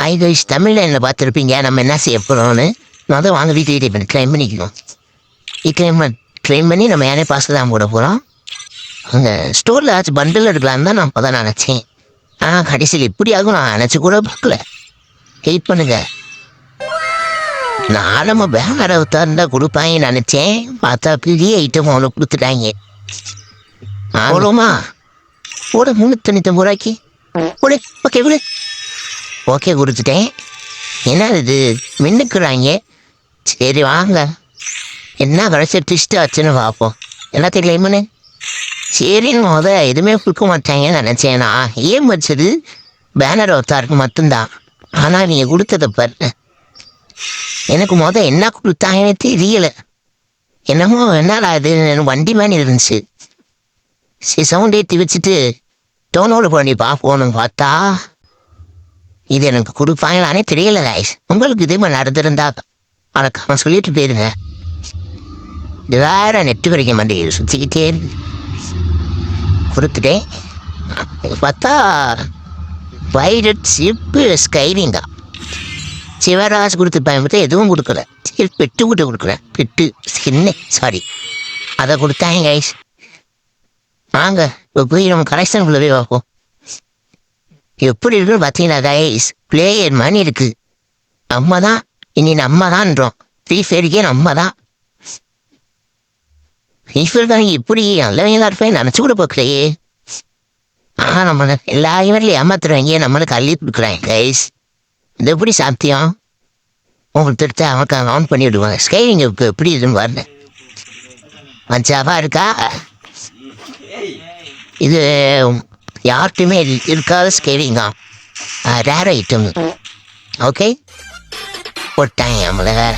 Hi guys, தமிழில் என்ன பார்த்துருப்பீங்க. நம்ம என்ன செய்ய போகிறோம்னு நான் தான் வாங்க வீட்டு பண்ணி க்ளைம் பண்ணிக்கணும். க்ளைம் பண்ணி நம்ம யானே பாஸ்க்கு தான் போட போகிறோம். அங்கே ஸ்டோரில் ஆச்சு பண்டில் எடுக்கலான்னு தான் நான் அப்போ தான் நினச்சேன். ஆனால் கடைசியில் இப்படி ஆகும் நான் நினச்சி கூட பார்க்கல. வெயிட் பண்ணுங்க, நான் நம்ம பேனர் தான் கொடுப்பாங்க நினச்சேன். பார்த்தா பெரிய ஐட்டம் அவனை கொடுத்துட்டாங்க. அவ்வளோமா போட 390 ரூபாய்க்கு போடு. ஓகே கொடு. ஓகே கொடுத்துட்டேன். என்ன இது மின்னுக்குறாங்க. சரி வாங்க, என்ன கடைசி ட்விஸ்ட் ஆச்சுன்னு பார்ப்போம். எல்லாத்தையும் கிளைம் பண்ணு. சரின்னு எதுவுமே கொடுக்க மாட்டாங்கன்னு நினச்சேன். நான் ஏன் வச்சது பேனர் ஒருத்தாருக்கு மட்டும்தான். ஆனால் நீங்கள் கொடுத்ததை பாரு, எனக்கு என்ன கொடுத்தாங்கன்னு தெரியலை. என்னமோ என்னடா இது வண்டி மாதிரி இருந்துச்சு. சரி சவுண்ட் ஏற்றி வச்சுட்டு டோனோடு பண்ணி பார்ப்போன்னு பார்த்தா இது எனக்கு கொடுப்பாங்களானே தெரியல கைஸ். உங்களுக்கு இதே மாதிரி நடந்திருந்தா அவன் சொல்லிட்டு போயிருங்க. இது வேற நெட்டு வரைக்க மாட்டேங்குது, சுற்றிக்கிட்டே இருக்கு. கொடுத்துட்டேன். பார்த்தா வைரட் சிப்பு ஸ்கைரிங் தான். சிவராஜ் கொடுத்து பயன்படுத்த எதுவும் கொடுக்கல. சரி பெட்டு கூட கொடுக்குறேன். பெட்டு ஸ்கின்னு சாரி அதை கொடுத்தாங்க கைஸ். வாங்க இப்போ போய் நம்ம கலெக்ஷனுக்குள்ளே போய் பார்ப்போம். எப்படி இருக்குன்னு பார்த்தீங்கன்னா கைஸ், பிளேயர் மணி இருக்கு. நம்ம தான் இனி நம்ம தான்றோம். ஃப்ரீ ஃபயருக்கே நம்ம தான். ஃப்ரீ ஃபயர் தான் இப்படி நல்லவங்களா இருப்பேன் நினச்சி கூட பார்க்கலையே. ஆனால் நம்ம எல்லாருமே ஏமாத்துறவங்க நம்மளுக்கு அள்ளி கொடுக்குறாங்க கைஸ். இது எப்படி சாத்தியம்? உங்களுக்கு தெரிஞ்சா அவனுக்கு ஆன் பண்ணி விடுவாங்க. ஸ்கைரிங் இப்போ எப்படி இதுன்னு வரல. மஞ்சாவா இருக்கா? இது யார்கிட்டையுமே இருக்காத ஸ்கேலிங் தான். Rare item. ஓகே போட்டாங்க நம்மளை வேறு.